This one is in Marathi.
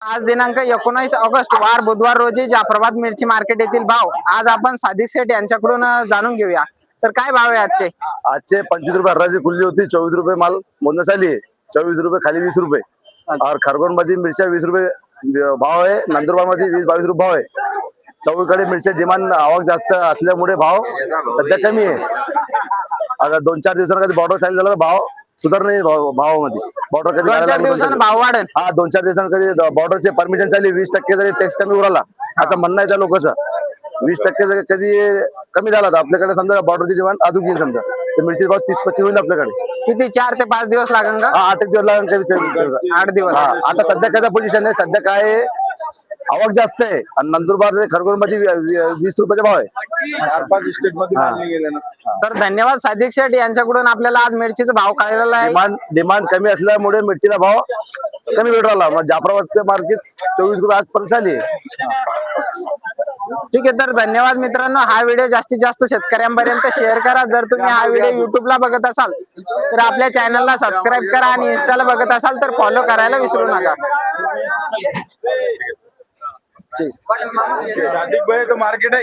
आज दिनांक 19 ऑगस्ट वार बुधवार रोजी जाफराबाद मिरची मार्केट येथील भाव आज आपण सादिक शेठ यांच्याकडून जाणून घेऊया। तर काय भाव आहे आजचे? आजचे 25 रुपये हराची खुली होती, 24 रुपये माल मोजण्यात आली आहे, 24 रुपये खाली 20 रुपये। और खरगोन मध्ये मिरच्या 20 रुपये भाव आहे, नंदुरबार मध्ये 20-22 रुपये भाव आहे। चौकडे मिरच्या डिमांड आवक जास्त असल्यामुळे भाव सध्या कमी आहे। आता 2-4 दिवसांनी कधी बॉर्डर चालू झाला तर भाव सुधार नाही भावामध्ये। बॉर्डर कधी 2-4 दिवसांनी भाव वाढेल। हा 2-4 दिवसांनी कधी बॉर्डरचे परमिशन चालली 20% जरी टॅक्स कमी उराला आता म्हणणं आहे त्या लोकांचं 20% जरी कधी कमी झाला तर आपल्याकडे समजा बॉर्डरची डिमांड अजून येईल समजा तर मिरची भाव 30-35 होईल आपल्याकडे। किती 4 ते 5 दिवस लागेल का? 8 दिवस लागेल 8 दिवस। आता सध्या काय पोझिशन आहे, सध्या काय आवक जास्त आहे आणि नंदुरबार खरगोन मध्ये 20 रुपयाचा भाव आहे। तर धन्यवाद सादिक शेठ यांच्याकडून आपल्याला आज मिरचीचा भाव कळलेला आहे। डिमांड कमी असल्यामुळे मिरचीला भाव कमी भेट राहिला। मग जाफराबादचं मार्केट 24 रुपये आजपर्यंत झाली। ठीक आहे, तर धन्यवाद मित्रांनो। हा व्हिडिओ जास्तीत जास्त शेतकऱ्यांपर्यंत शेअर करा। जर तुम्ही हा व्हिडिओ युट्यूबला बघत असाल तर आपल्या चॅनलला सबस्क्राईब करा आणि इंस्टाला बघत असाल तर फॉलो करायला विसरू नका। सादिक भाई तो मार्केट है।